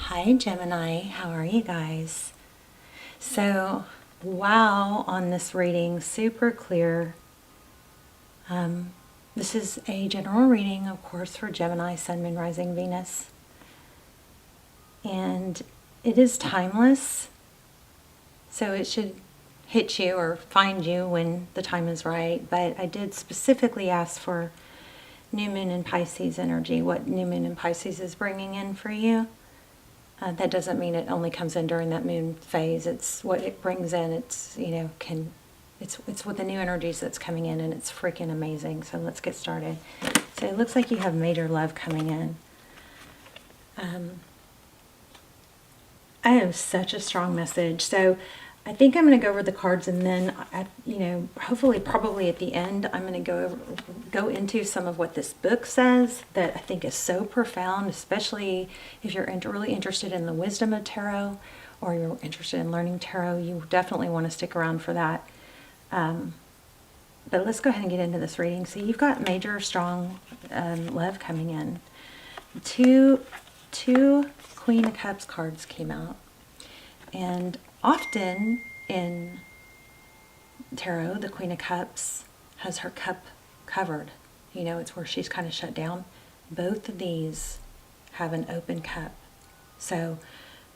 Hi Gemini, how are you guys? So, wow, on this reading, super clear. This is a general reading, of course, for Gemini, Sun, Moon, Rising, Venus. And it is timeless, so it should hit you or find you when the time is right. But I did specifically ask for New Moon in Pisces energy, what New Moon in Pisces is bringing in for you. That doesn't mean it only comes in during that moon phase. It's what it brings in. It's, it's with the new energies that's coming in, and it's freaking amazing. So let's get started. So it looks like you have major love coming in. I have such a strong message. So I think I'm going to go over the cards, and then, hopefully, probably at the end, I'm going to go into some of what this book says that I think is so profound, especially if you're really interested in the wisdom of tarot, or you're interested in learning tarot. You definitely want to stick around for that. But let's go ahead and get into this reading. So you've got major, strong love coming in. Two Queen of Cups cards came out, and often in tarot, the Queen of Cups has her cup covered. It's where she's kind of shut down. Both of these have an open cup. So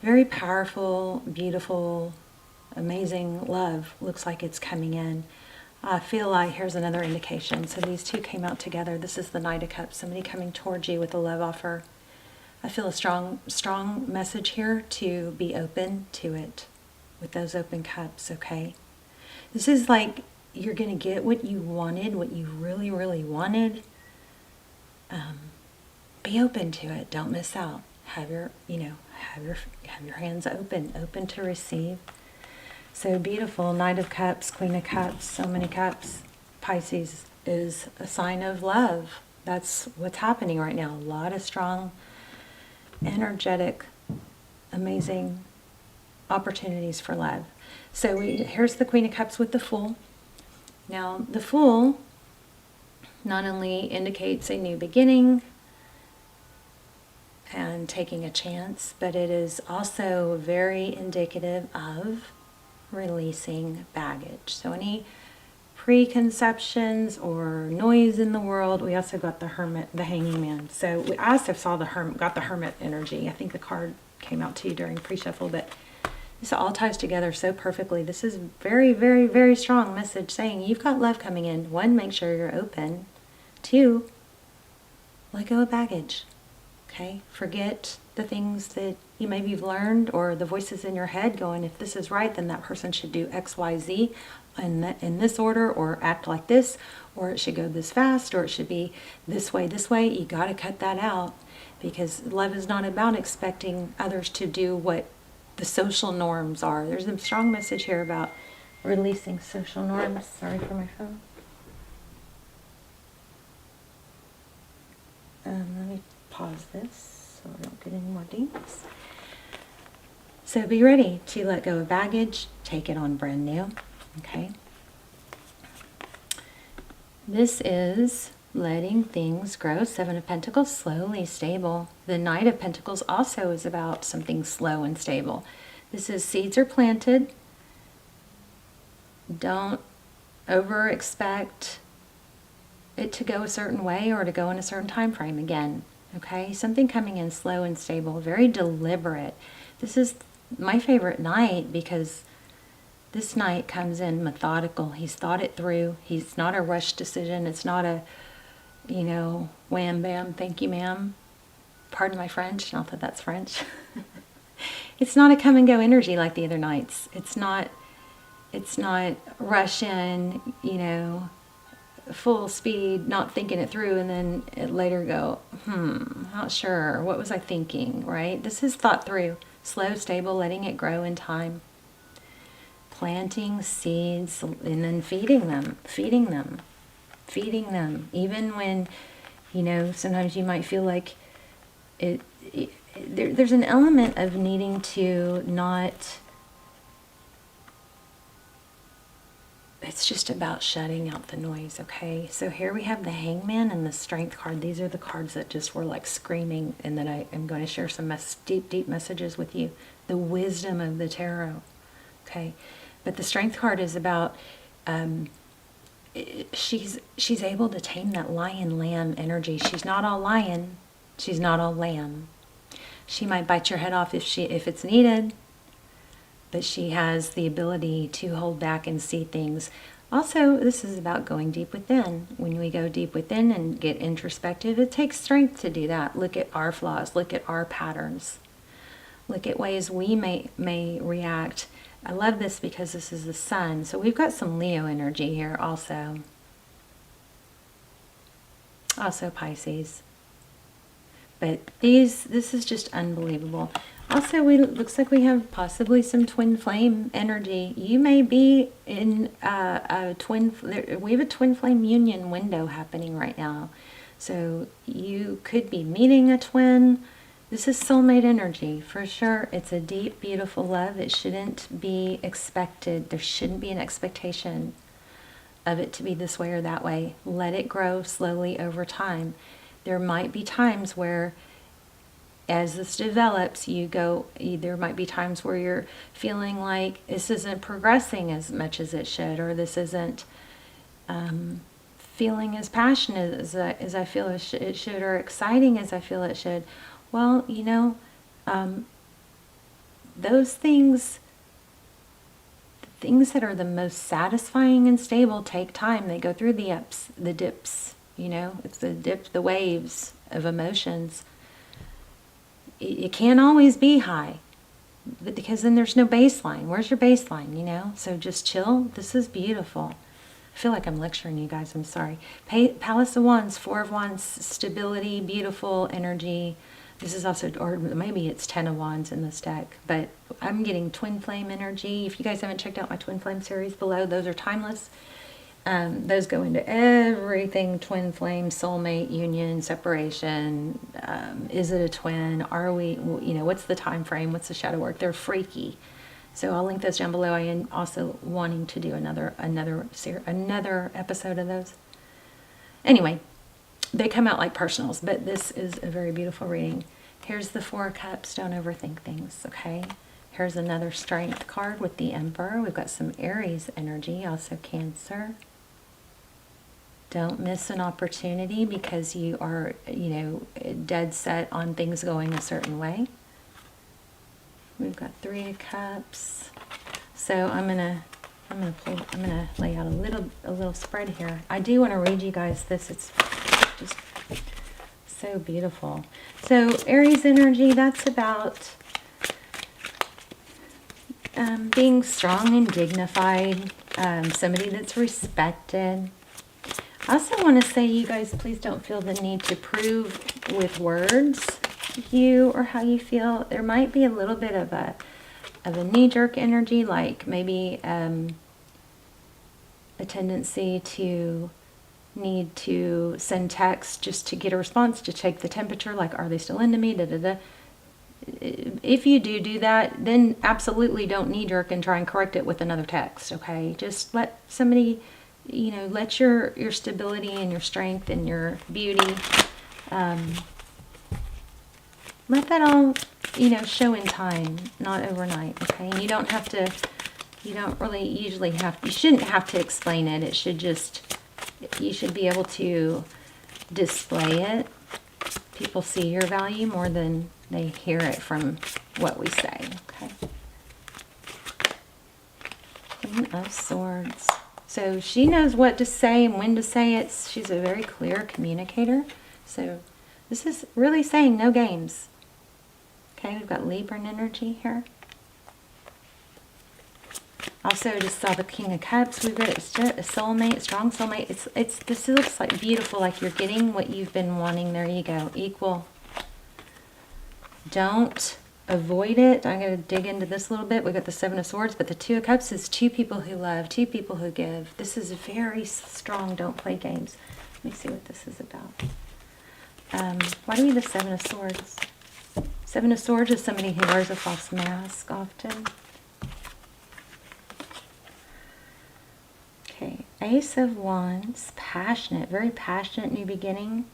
very powerful, beautiful, amazing love looks like it's coming in. I feel like here's another indication. So these two came out together. This is the Knight of Cups, somebody coming towards you with a love offer. I feel a strong message here to be open to it with those open cups, okay? This is like you're going to get what you wanted, what you really, really wanted. Be open to it. Don't miss out. Have your hands open to receive. So beautiful. Knight of Cups, Queen of Cups, so many cups. Pisces is a sign of love. That's what's happening right now. A lot of strong, energetic, amazing opportunities for love. So here's the Queen of Cups with the Fool. Now, the Fool not only indicates a new beginning and taking a chance, but it is also very indicative of releasing baggage. So any preconceptions or noise in the world. We also got the Hermit, the Hanging Man. So I also saw got the Hermit energy. I think the card came out to you during pre-shuffle, but this all ties together so perfectly. This is very, very, very strong message saying you've got love coming in. One, make sure you're open. Two, let go of baggage. Okay? Forget the things that you maybe you've learned, or the voices in your head going, if this is right, then that person should do X, Y, Z in this order, or act like this, or it should go this fast, or it should be this way, this way. You got to cut that out, because love is not about expecting others to do what the social norms are. There's a strong message here about releasing social norms. Sorry for my phone. Let me pause this so I don't get any more dings. So be ready to let go of baggage, take it on brand new. Okay? This is letting things grow. Seven of Pentacles, slowly stable. The Knight of Pentacles also is about something slow and stable. This is seeds are planted. Don't over expect it to go a certain way or to go in a certain time frame again. Okay? Something coming in slow and stable, very deliberate. This is my favorite night because this night comes in methodical. He's thought it through. He's not a rushed decision. It's not a, wham, bam, thank you, ma'am. Pardon my French. Not that that's French. It's not a come and go energy like the other nights. It's not rush in, full speed, not thinking it through, and then later go, not sure. What was I thinking, right? This is thought through. Slow, stable, letting it grow in time. Planting seeds and then feeding them. Even when, sometimes you might feel like there's an element of needing to not it's just about shutting out the noise, okay? So here we have the Hangman and the Strength card. These are the cards that just were like screaming, and then I am going to share some deep messages with you. The wisdom of the tarot, okay? But the Strength card is about she's able to tame that lion-lamb energy. She's not all lion, she's not all lamb. She might bite your head off if it's needed, but she has the ability to hold back and see things. Also, this is about going deep within. When we go deep within and get introspective, it takes strength to do that. Look at our flaws, look at our patterns, look at ways we may react. I love this because this is the sun. So we've got some Leo energy here also. Also Pisces. But this is just unbelievable. Also, looks like we have possibly some twin flame energy. You may be in we have a twin flame union window happening right now. So you could be meeting a twin. This is soulmate energy for sure. It's a deep, beautiful love. It shouldn't be expected. There shouldn't be an expectation of it to be this way or that way. Let it grow slowly over time. There might be times where, as this develops, there might be times where you're feeling like this isn't progressing as much as it should, or this isn't feeling as passionate as I feel it should, or exciting as I feel it should. Well, those things, the things that are the most satisfying and stable take time. They go through the ups, the dips, it's the waves of emotions. It can't always be high, because then there's no baseline. Where's your baseline, So just chill. This is beautiful. I feel like I'm lecturing you guys. I'm sorry. Palace of Wands, Four of Wands, stability, beautiful energy. This is also, or maybe it's 10 of Wands in this deck, but I'm getting twin flame energy. If you guys haven't checked out my twin flame series below, those are timeless. Those go into everything: twin flame, soulmate, union, separation. Is it a twin? Are we, what's the time frame? What's the shadow work? They're freaky. So I'll link those down below. I am also wanting to do another episode of those. Anyway, they come out like personals, but this is a very beautiful reading. Here's the Four of Cups. Don't overthink things, okay? Here's another Strength card with the Emperor. We've got some Aries energy, also Cancer. Don't miss an opportunity because you are, dead set on things going a certain way. We've got Three of Cups. So I'm gonna lay out a little spread here. I do want to read you guys this. It's just so beautiful. So Aries energy, that's about being strong and dignified, somebody that's respected. I also want to say, you guys, please don't feel the need to prove with words you or how you feel. There might be a little bit of a knee-jerk energy, like maybe a tendency to need to send text just to get a response, to check the temperature, like, are they still into me, da-da-da. If you do that, then absolutely don't knee-jerk and try and correct it with another text, okay? Just let somebody, let your stability and your strength and your beauty, let that all, show in time, not overnight, okay? And you don't really usually you shouldn't have to explain it. It should just, you should be able to display it. People see your value more than they hear it from what we say, okay? Queen of Swords. So she knows what to say and when to say it. She's a very clear communicator. So this is really saying no games. Okay, we've got Libran energy here. Also, just saw the King of Cups. We've got a soulmate, strong soulmate. This looks like beautiful, like you're getting what you've been wanting. There you go, equal. Don't avoid it. I'm going to dig into this a little bit. We've got the Seven of Swords, but the Two of Cups is two people who love, two people who give. This is very strong. Don't play games. Let me see what this is about. Why do we have the Seven of Swords? Seven of Swords is somebody who wears a false mask often. Okay, Ace of Wands, passionate, very passionate new beginning.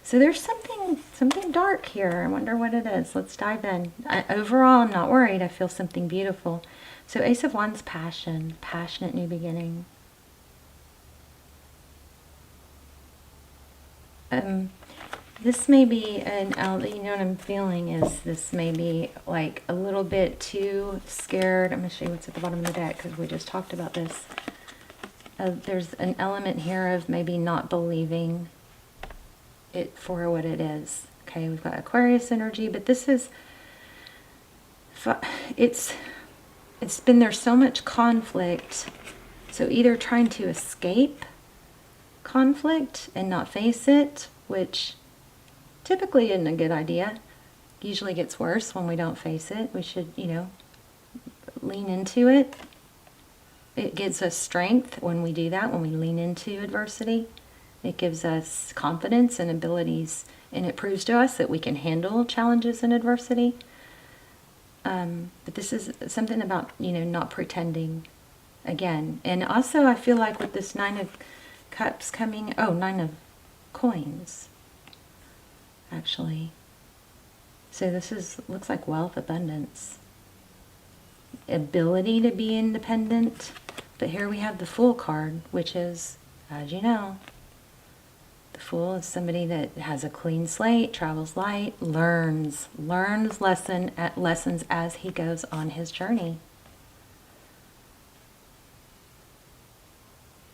So there's something dark here. I wonder what it is. Let's dive in. Overall, I'm not worried. I feel something beautiful. So Ace of Wands, passion, passionate new beginning. This may be you know what I'm feeling is this may be like a little bit too scared. I'm going to show you what's at the bottom of the deck because we just talked about this. There's an element here of maybe not believing it for what it is. Okay, we've got Aquarius energy, but this is, it's been, there's so much conflict. So either trying to escape conflict and not face it, which typically isn't a good idea. Usually gets worse when we don't face it. We should, you know, lean into it. It gives us strength when we do that, when we lean into adversity. It gives us confidence and abilities, and it proves to us that we can handle challenges and adversity. But this is something about, you know, not pretending again. And also I feel like with this 9 of Cups coming, 9 of Coins, actually. So this looks like wealth, abundance, ability to be independent. But here we have the Fool card, which is, as you know, the Fool is somebody that has a clean slate, travels light, learns lessons as he goes on his journey.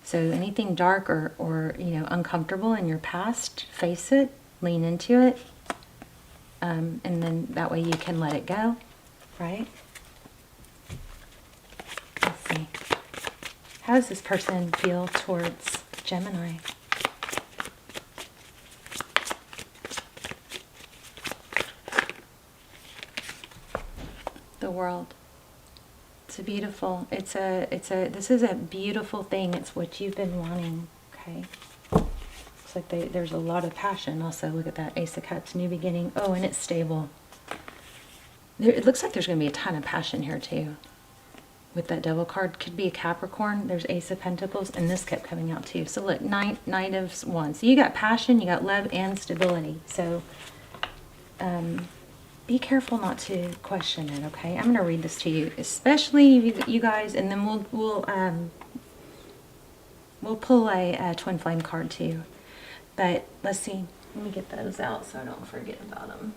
So anything dark or you know, uncomfortable in your past, face it, lean into it, and then that way you can let it go, right? Let's see. How does this person feel towards Gemini? The World. It's a beautiful, this is a beautiful thing. It's what you've been wanting, okay? Looks like there's a lot of passion also. Look at that, Ace of Cups, new beginning. Oh, and it's stable. It looks like there's going to be a ton of passion here too. With that Devil card, could be a Capricorn. There's Ace of Pentacles, and this kept coming out too. So look, Knight of Wands. So you got passion, you got love, and stability. So, be careful not to question it, okay? I'm going to read this to you, especially you guys, and then we'll pull a twin flame card too. But let's see. Let me get those out so I don't forget about them.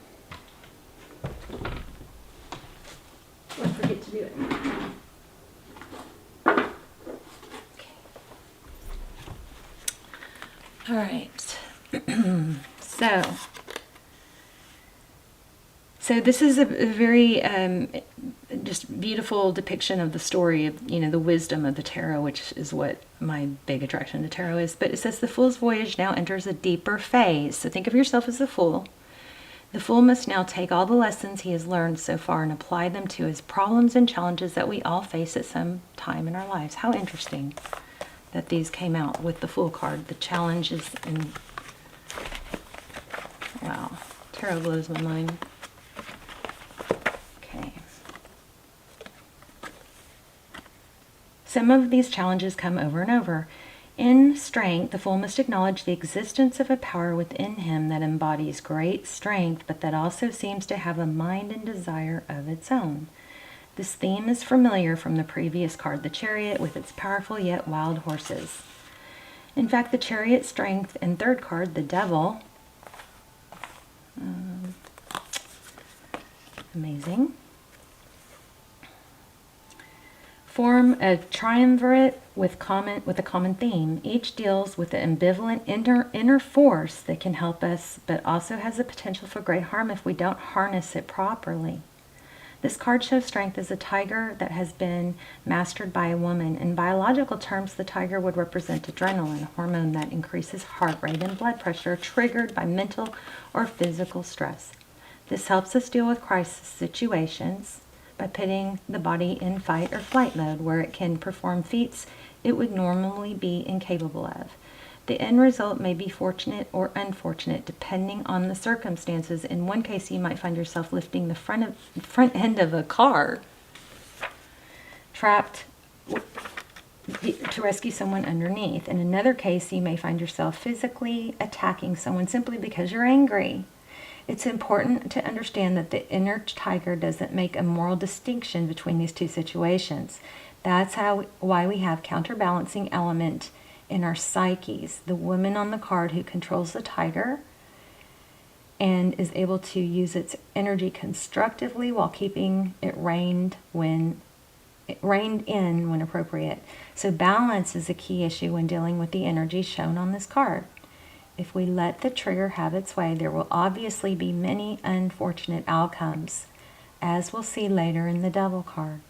Don't forget to do it. Okay. All right. So this is a very just beautiful depiction of the story of, you know, the wisdom of the tarot, which is what my big attraction to tarot is. But it says the Fool's voyage now enters a deeper phase. So think of yourself as the Fool. The Fool must now take all the lessons he has learned so far and apply them to his problems and challenges that we all face at some time in our lives. How interesting that these came out with the Fool card. The challenges and wow, tarot blows my mind. Some of these challenges come over and over. In strength, the Fool must acknowledge the existence of a power within him that embodies great strength, but that also seems to have a mind and desire of its own. This theme is familiar from the previous card, the Chariot, with its powerful yet wild horses. In fact, the Chariot strength and third card, the Devil, amazing, form a triumvirate with a common theme. Each deals with the ambivalent inner force that can help us, but also has the potential for great harm if we don't harness it properly. This card shows strength as a tiger that has been mastered by a woman. In biological terms, the tiger would represent adrenaline, a hormone that increases heart rate and blood pressure triggered by mental or physical stress. This helps us deal with crisis situations by putting the body in fight or flight mode where it can perform feats it would normally be incapable of. The end result may be fortunate or unfortunate depending on the circumstances. In one case, you might find yourself lifting the front end of a car, trapped to rescue someone underneath. In another case, you may find yourself physically attacking someone simply because you're angry. It's important to understand that the inner tiger doesn't make a moral distinction between these two situations. That's why we have counterbalancing element in our psyches. The woman on the card who controls the tiger and is able to use its energy constructively while keeping it reined in when appropriate. So balance is a key issue when dealing with the energy shown on this card. If we let the trigger have its way, there will obviously be many unfortunate outcomes, as we'll see later in the Devil card.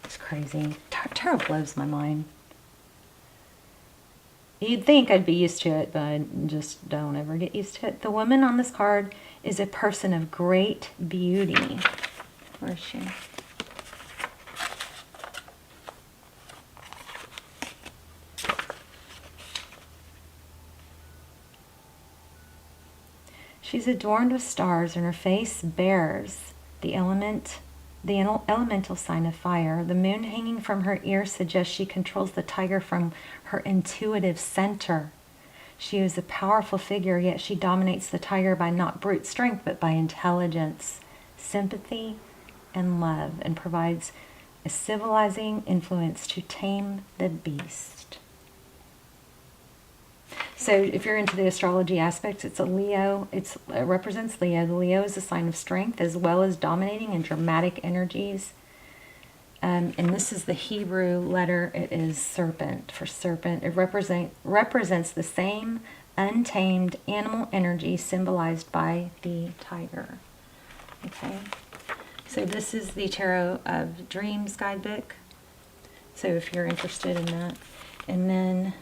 It's crazy. Tarot blows my mind. You'd think I'd be used to it, but I just don't ever get used to it. The woman on this card is a person of great beauty. Where is she? She's adorned with stars, and her face bears the elemental sign of fire. The moon hanging from her ear suggests she controls the tiger from her intuitive center. She is a powerful figure, yet she dominates the tiger by not brute strength, but by intelligence, sympathy, and love, and provides a civilizing influence to tame the beast. So if you're into the astrology aspects, it's a Leo. It represents Leo. The Leo is a sign of strength as well as dominating and dramatic energies. And this is the Hebrew letter. It is serpent for serpent. It represents the same untamed animal energy symbolized by the tiger. Okay. So this is the Tarot of Dreams guidebook. So if you're interested in that. And then...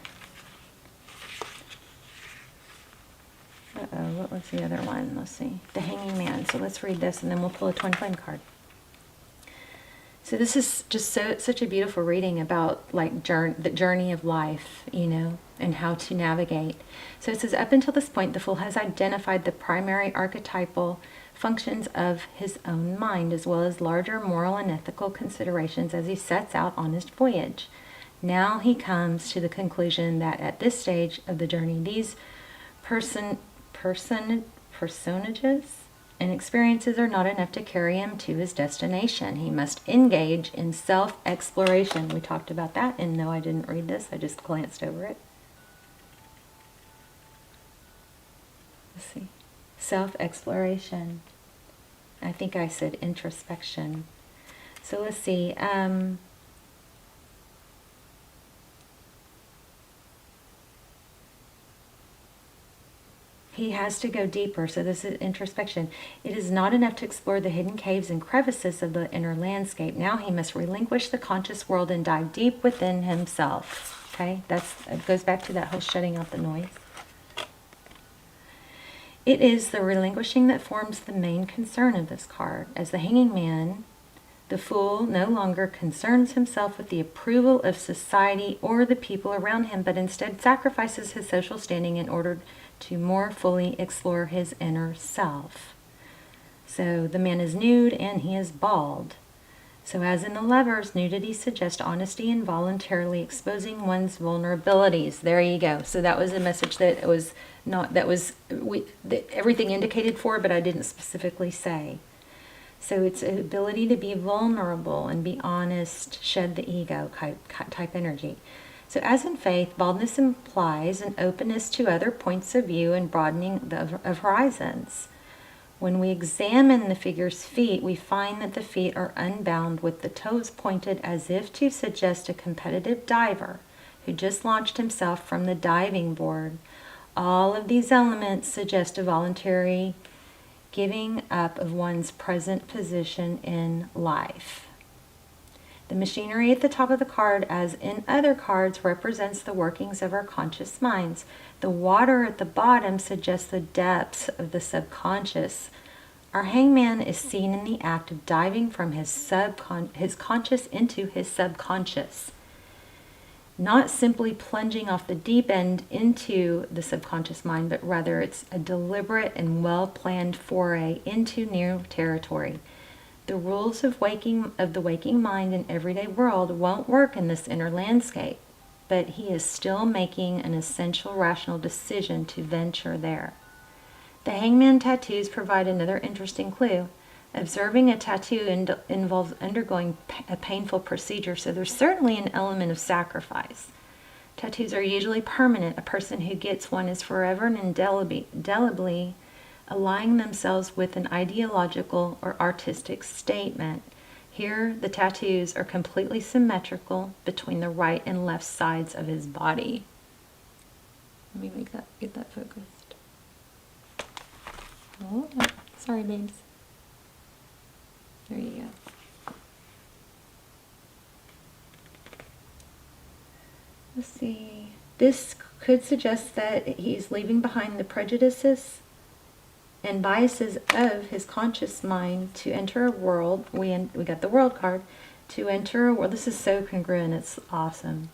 what was the other one? Let's see. The Hanging Man. So let's read this and then we'll pull a twin flame card. So this is just such a beautiful reading about like the journey of life, you know, and how to navigate. So it says, up until this point, the Fool has identified the primary archetypal functions of his own mind, as well as larger moral and ethical considerations as he sets out on his voyage. Now he comes to the conclusion that at this stage of the journey, these personages and experiences are not enough to carry him to his destination. He must engage in self-exploration. We talked about that, and no, I didn't read this. I just glanced over it. Let's see. Self-exploration. I think I said introspection. So let's see. He has to go deeper, so this is introspection. It is not enough to explore the hidden caves and crevices of the inner landscape. Now he must relinquish the conscious world and dive deep within himself. Okay, it goes back to that whole shutting out the noise. It is the relinquishing that forms the main concern of this card. As the Hanging Man, the Fool no longer concerns himself with the approval of society or the people around him, but instead sacrifices his social standing in order to more fully explore his inner self. So the man is nude and he is bald. So as in the Lovers, nudity suggests honesty and voluntarily exposing one's vulnerabilities. There you go. So that was a message that it was not, that everything indicated for, but I didn't specifically say. So it's an ability to be vulnerable and be honest, shed the ego type energy. So as in faith, baldness implies an openness to other points of view and broadening of horizons. When we examine the figure's feet, we find that the feet are unbound with the toes pointed as if to suggest a competitive diver who just launched himself from the diving board. All of these elements suggest a voluntary giving up of one's present position in life. The machinery at the top of the card, as in other cards, represents the workings of our conscious minds. The water at the bottom suggests the depths of the subconscious. Our hangman is seen in the act of diving from his conscious into his subconscious. Not simply plunging off the deep end into the subconscious mind, but rather it's a deliberate and well-planned foray into new territory. The rules of the waking mind in everyday world won't work in this inner landscape. but he is still making an essential rational decision to venture there. The hangman tattoos provide another interesting clue. Observing a tattoo involves undergoing a painful procedure, so there's certainly an element of sacrifice. Tattoos are usually permanent. A person who gets one is forever and indelibly aligning themselves with an ideological or artistic statement. Here, the tattoos are completely symmetrical between the right and left sides of his body. Let me get that focused. Oh, sorry, babes. There you go. Let's see. This could suggest that he's leaving behind the prejudices and biases of his conscious mind to enter a world. We got the world card. To enter a world. This is so congruent. It's awesome.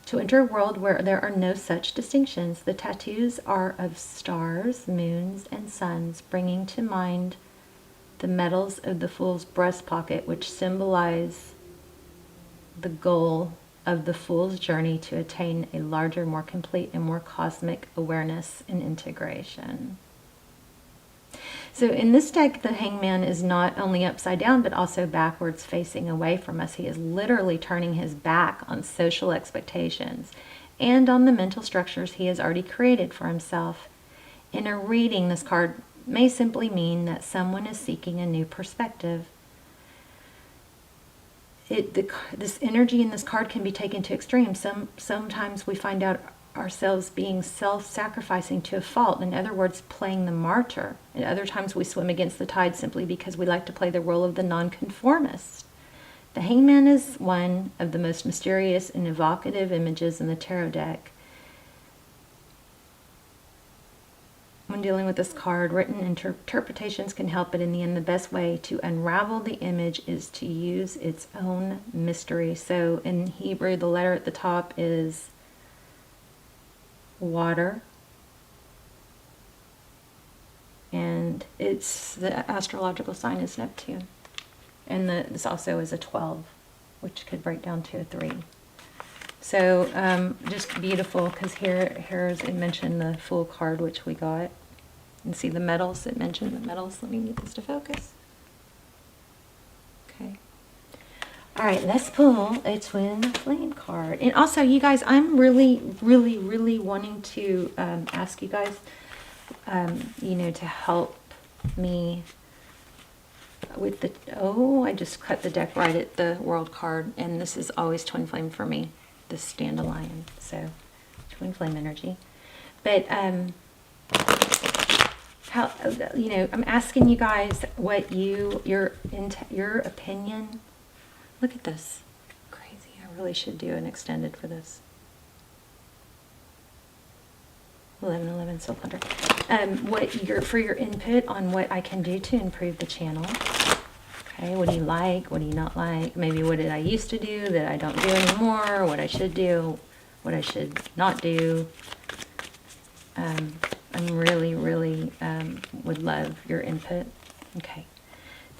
To enter a world where there are no such distinctions. The tattoos are of stars, moons, and suns, bringing to mind the metals of the Fool's breast pocket, which symbolize the goal of the Fool's journey to attain a larger, more complete, and more cosmic awareness and integration. So in this deck, the hangman is not only upside down, but also backwards, facing away from us. He is literally turning his back on social expectations and on the mental structures he has already created for himself. In a reading, this card may simply mean that someone is seeking a new perspective. This energy in this card can be taken to extremes. Sometimes we find out ourselves being self-sacrificing to a fault, in other words, playing the martyr. And other times we swim against the tide simply because we like to play the role of the nonconformist. The hangman is one of the most mysterious and evocative images in the tarot deck. When dealing with this card, written interpretations can help, but in the end, the best way to unravel the image is to use its own mystery. So in Hebrew, the letter at the top is water, and the astrological sign is Neptune, and this also is a 12, which could break down to a 3. So just beautiful, because here's it mentioned the Fool card, which we got, and see the metals. It mentioned the metals. Let me get this to focus. Okay. All right, let's pull a twin flame card. And also, you guys, I'm really, really, really wanting to ask you guys, to help me with the, I just cut the deck right at the world card, and this is always twin flame for me, this dandelion, so twin flame energy. But, how, I'm asking you guys what your opinion. Look at this. Crazy. I really should do an extended for this. 1111 Soul Hunter. For your input on what I can do to improve the channel. Okay, what do you like? What do you not like? Maybe what did I used to do that I don't do anymore? What I should do? What I should not do? I'm really, really would love your input. Okay.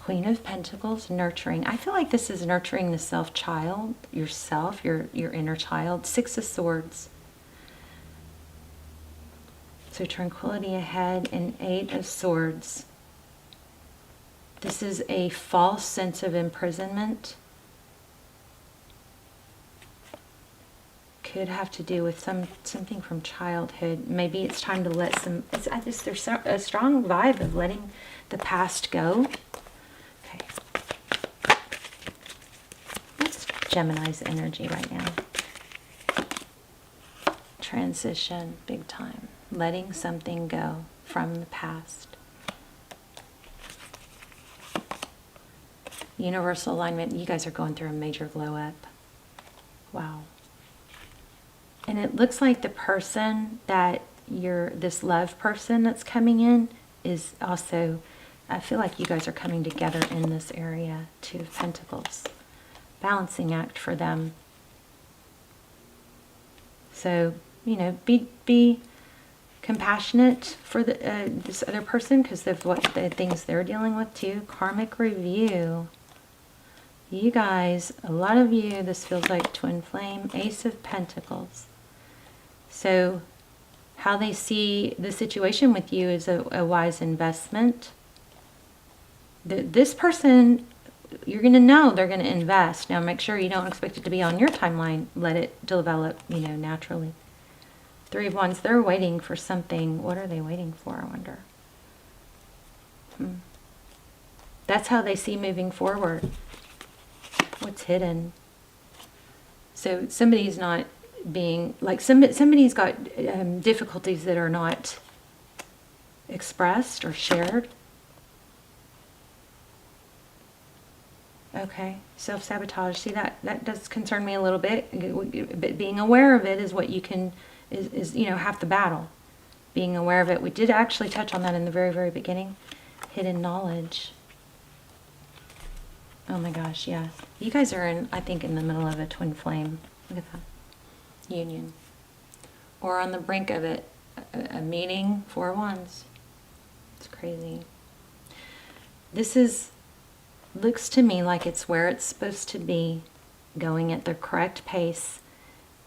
Queen of Pentacles, nurturing. I feel like this is nurturing the self-child, yourself, your inner child. 6 of Swords. So tranquility ahead, and 8 of Swords. This is a false sense of imprisonment. Could have to do with something from childhood. Maybe it's time to let there's a strong vibe of letting the past go. Okay. What's Gemini's energy right now? Transition, big time. Letting something go from the past. Universal alignment. You guys are going through a major glow up. Wow. And it looks like the person that this love person that's coming in is also, I feel like you guys are coming together in this area. 2 of Pentacles. Balancing act for them. So, be compassionate for this other person because of what the things they're dealing with too. Karmic review. You guys, a lot of you, this feels like twin flame, Ace of Pentacles. So how they see the situation with you is a wise investment. This person, you're going to know they're going to invest. Now make sure you don't expect it to be on your timeline. Let it develop, you know, naturally. Three of Wands, they're waiting for something. What are they waiting for, I wonder? That's how they see moving forward. What's hidden? So somebody's not being, like somebody's got difficulties that are not expressed or shared. Okay, self-sabotage. See, that does concern me a little bit. But being aware of it is what you can, is you know, half the battle. Being aware of it. We did actually touch on that in the very, very beginning. Hidden knowledge. Oh my gosh, yeah. You guys are in, I think, in the middle of a twin flame. Look at that. Union. Or on the brink of it. A meeting, 4 Wands. It's crazy. This is, looks to me like it's where it's supposed to be, going at the correct pace.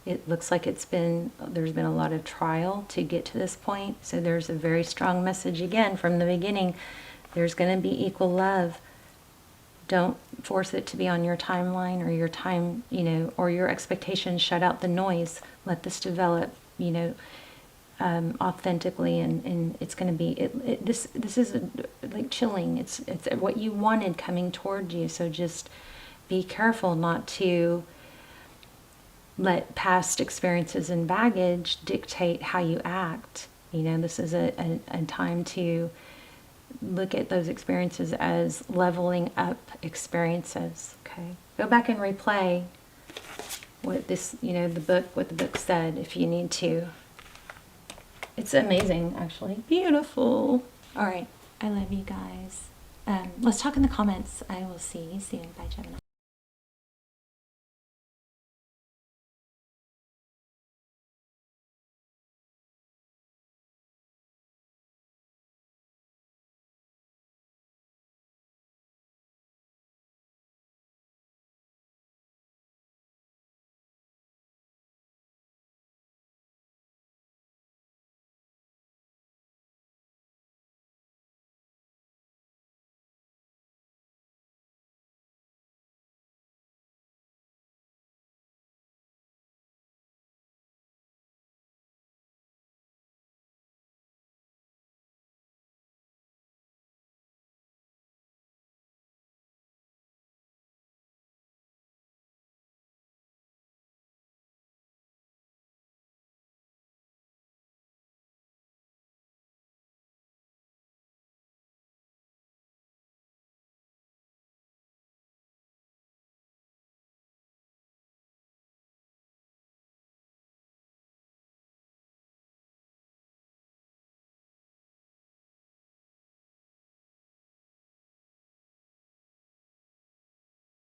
It looks like there's been a lot of trial to get to this point. So there's a very strong message again from the beginning. There's going to be equal love. Don't force it to be on your timeline or your time, you know, or your expectations. Shut out the noise. Let this develop, you know, authentically, and it's going to be, this is like chilling. It's what you wanted coming toward you. So just be careful not to let past experiences and baggage dictate how you act. You know, this is a time to look at those experiences as leveling up experiences. Okay, go back and replay what this, you know, what the book said if you need to. It's amazing, actually. Beautiful. All right, I love you guys. Let's talk in the comments. I will see you soon. Bye, Gemini.